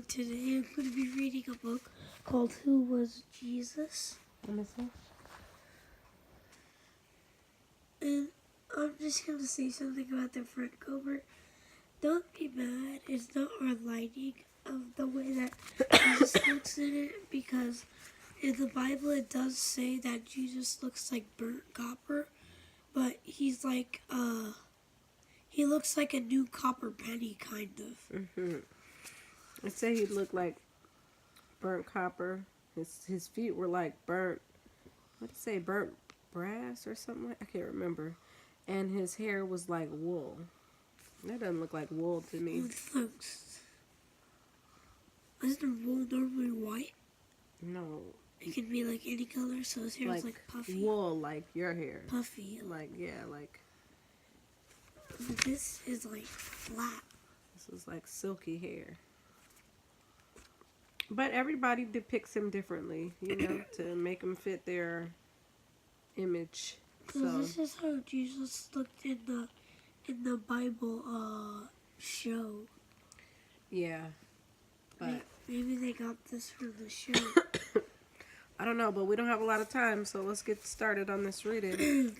Today I'm going to be reading a book called Who Was Jesus? And I'm just going to say something about the front cover. Don't be mad, it's not our lighting of the way that Jesus looks in it, because in the Bible it does say that Jesus looks like burnt copper, but he's like, he looks like a new copper penny, kind of. Mm-hmm. I say he looked like burnt copper. His feet were like burnt, what did it say, burnt brass or something? I can't remember. And his hair was like wool. That doesn't look like wool to me. It looks... Isn't wool normally white? No. It can be like any color, so his hair is like puffy. Wool, like your hair. Puffy. Like, yeah, like... This is like flat. This is like silky hair. But everybody depicts him differently, you know, to make him fit their image. Because this is how Jesus looked in the Bible show. Yeah. But maybe they got this from the show. I don't know, but we don't have a lot of time, so let's get started on this reading.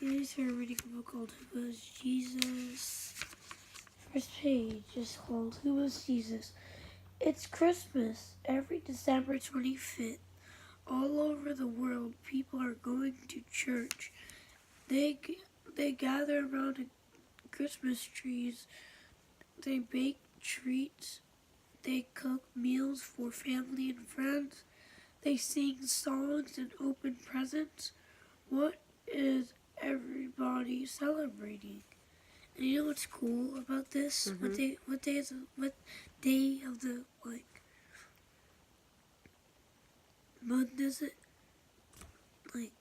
Okay, so we're reading a book called Who Was Jesus? First page is called Who Was Jesus? It's Christmas. Every December 25th, all over the world, people are going to church. They gather around Christmas trees. They bake treats. They cook meals for family and friends. They sing songs and open presents. What is everybody celebrating? And you know what's cool about this? Mm-hmm. What day of the month is it? Like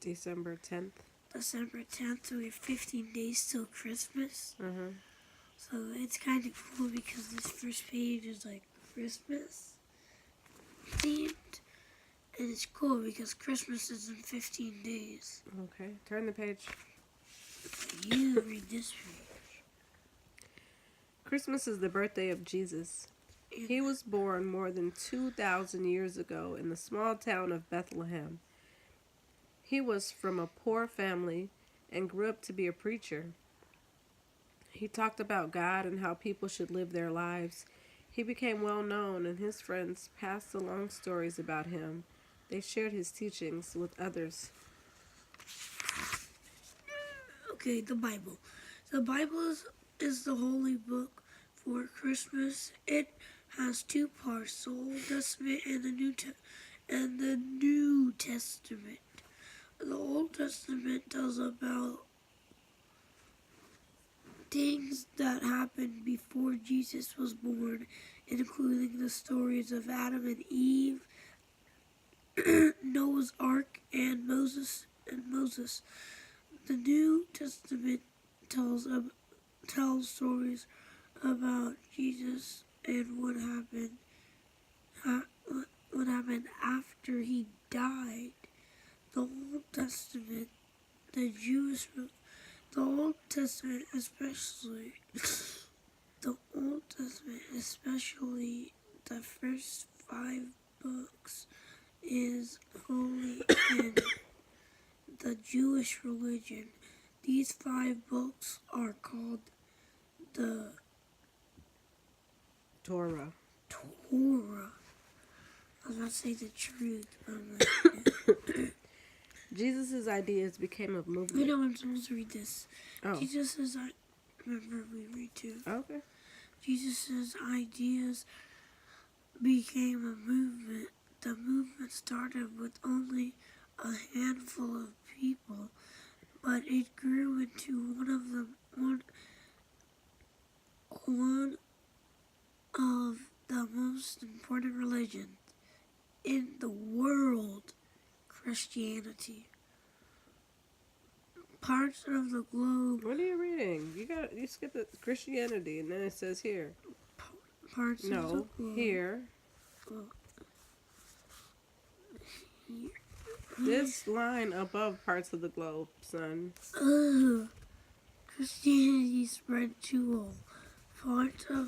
December 10th. December 10th. So we have 15 days till Christmas. Mm-hmm. So it's kind of cool because this first page is like Christmas themed. And it's cool because Christmas is in 15 days. Okay, turn the page. You read this page. Christmas is the birthday of Jesus. He was born more than 2,000 years ago in the small town of Bethlehem. He was from a poor family and grew up to be a preacher. He talked about God and how people should live their lives. He became well known, and his friends passed along stories about him. They shared his teachings with others. Okay, the Bible. The Bible is the holy book for Christmas. It has two parts, the Old Testament and the New Testament. The Old Testament tells about things that happened before Jesus was born, including the stories of Adam and Eve, Noah's Ark, and Moses. The New Testament tells stories about Jesus and what happened after he died. The Old Testament, especially the first 5 books, is holy in the Jewish religion. These 5 books are called the Torah. I was about to say the truth, but I'm like, Jesus' ideas became a movement. you know, I'm supposed to read this. Oh. Remember we read too. Okay. Jesus' ideas became a movement. The movement started with only a handful of people, but it grew into one of the most important religions in the world, Christianity. Parts of the globe. What are you reading? You skipped the Christianity, and then it says here. Parts of the globe. No, here. Well, here. This line above parts of the globe, son. Christianity spread to all parts of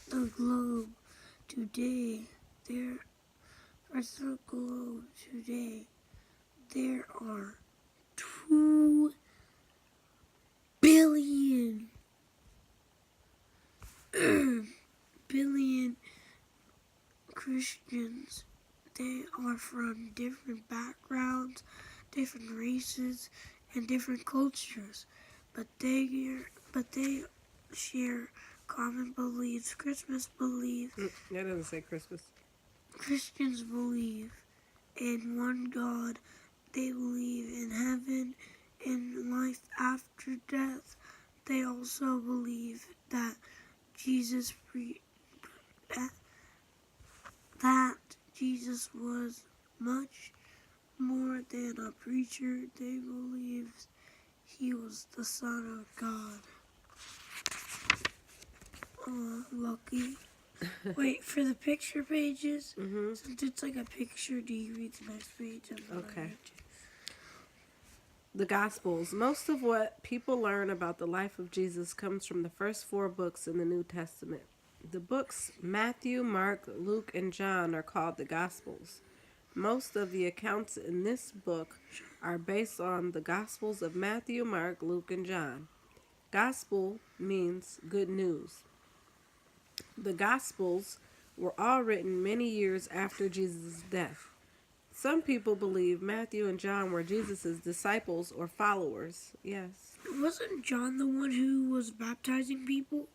the globe today, there there are 2 billion billion Christians. They are from different backgrounds, different races, and different cultures, but they share common beliefs. That doesn't say Christmas. Christians believe in one God. They believe in heaven and life after death. They also believe that Jesus was much more than a preacher. They believed he was the Son of God. Oh, lucky. Wait, for the picture pages, since it's like a picture, do you read the next page? Okay. The Gospels. Most of what people learn about the life of Jesus comes from the first 4 books in the New Testament. The books Matthew, Mark, Luke, and John are called the Gospels. Most of the accounts in this book are based on the Gospels of Matthew, Mark, Luke, and John. Gospel means good news. The Gospels were all written many years after Jesus' death. Some people believe Matthew and John were Jesus' disciples or followers. Yes. Wasn't John the one who was baptizing people?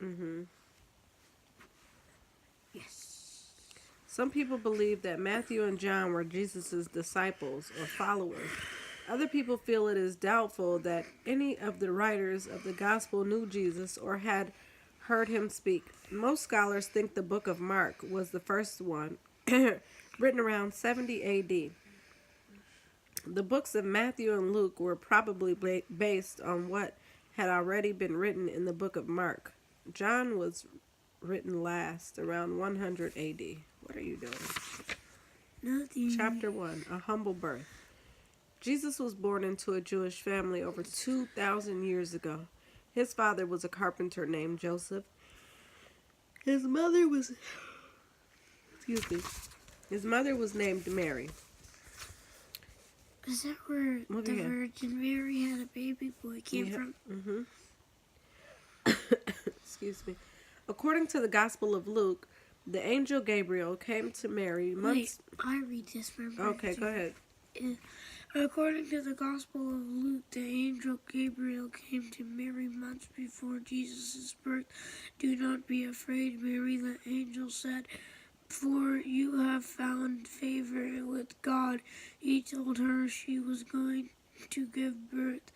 Yes. Some people believe that Matthew and John were Jesus' disciples or followers. Other people feel it is doubtful that any of the writers of the gospel knew Jesus or had heard him speak. Most scholars think the book of Mark was the first one, written around 70 AD. The books of Matthew and Luke were probably based on what had already been written in the book of Mark. John was written last, around 100 AD. What are you doing? Nothing. Chapter 1, A Humble Birth. Jesus was born into a Jewish family over 2,000 years ago. His father was a carpenter named Joseph. His mother was named Mary. Is that where the Virgin Mary had a baby boy came from? Excuse me. According to the Gospel of Luke, the angel Gabriel came to Mary months... Wait, I read this from... Okay, go ahead. According to the Gospel of Luke, the angel Gabriel came to Mary months before Jesus' birth. Do not be afraid, Mary, the angel said, for you have found favor with God. He told her she was going to give birth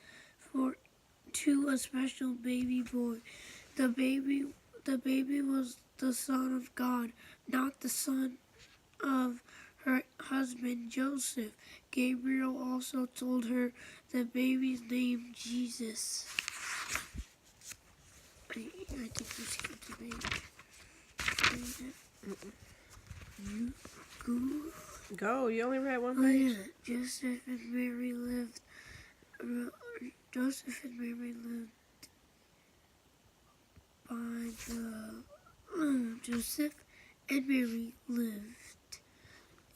to a special baby boy. The baby was the Son of God, not the son of her husband Joseph. Gabriel also told her the baby's name Jesus. I think we skipped the baby. You go. You only read one page. Oh yeah, Joseph and Mary lived by the Joseph and Mary lived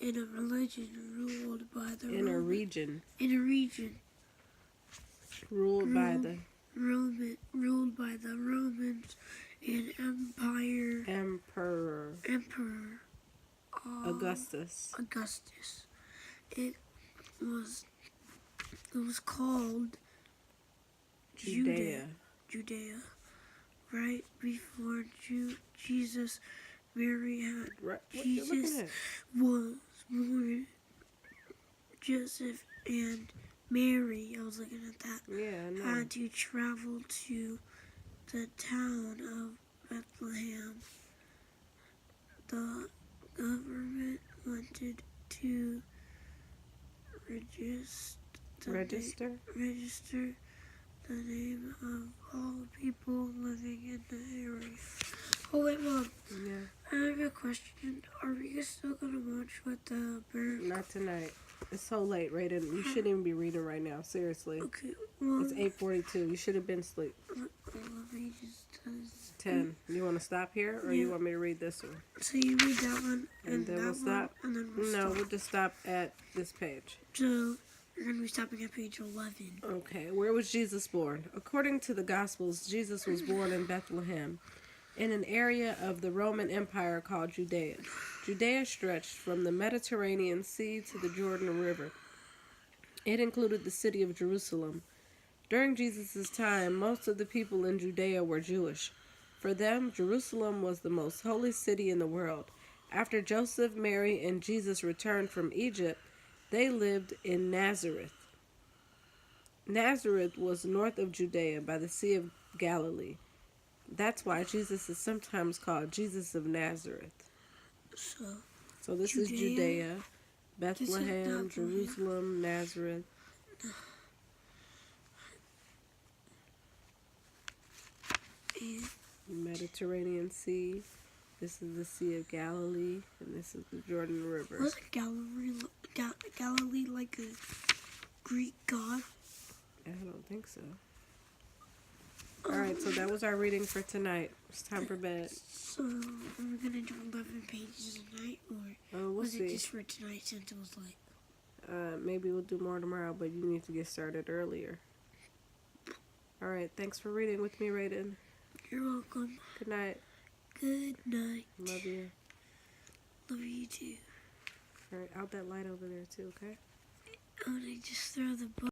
in a region ruled by the Romans and Emperor Augustus. It was called Judea. Right before Jesus, Jesus was born. Joseph and Mary, I was looking at that, had to travel to the town of Bethlehem. The government wanted to register the name of all people living in the area. Oh wait, Mom. Yeah. I have a question. Are we still gonna watch with the bird? Not tonight. It's so late, Reidan. You shouldn't even be reading right now. Seriously. Okay. Well, it's 8:42. You should have been asleep. What pages does 10. You want to stop here, or you want me to read this one? So you read that one, And then that we'll stop? one, and then we'll No, stop. we'll just stop at this page. So we're going to be stopping at page 11. Okay, where was Jesus born? According to the Gospels, Jesus was born in Bethlehem, in an area of the Roman Empire called Judea. Judea stretched from the Mediterranean Sea to the Jordan River. It included the city of Jerusalem. During Jesus' time, most of the people in Judea were Jewish. For them, Jerusalem was the most holy city in the world. After Joseph, Mary, and Jesus returned from Egypt, they lived in Nazareth. Nazareth was north of Judea by the Sea of Galilee. That's why Jesus is sometimes called Jesus of Nazareth. So this is Judea, Bethlehem, Jerusalem, Nazareth. Mediterranean Sea. This is the Sea of Galilee, and this is the Jordan River. Was Galilee like a Greek god? I don't think so. Alright, so that was our reading for tonight. It's time for bed. So, are we going to do 11 pages a night, or We'll was see. it just for tonight since it was late? Maybe we'll do more tomorrow, but you need to get started earlier. Alright, thanks for reading with me, Reidan. You're welcome. Good night. Good night. Love you. Love you too. Alright, out that light over there too, okay? Oh, and I just throw the book.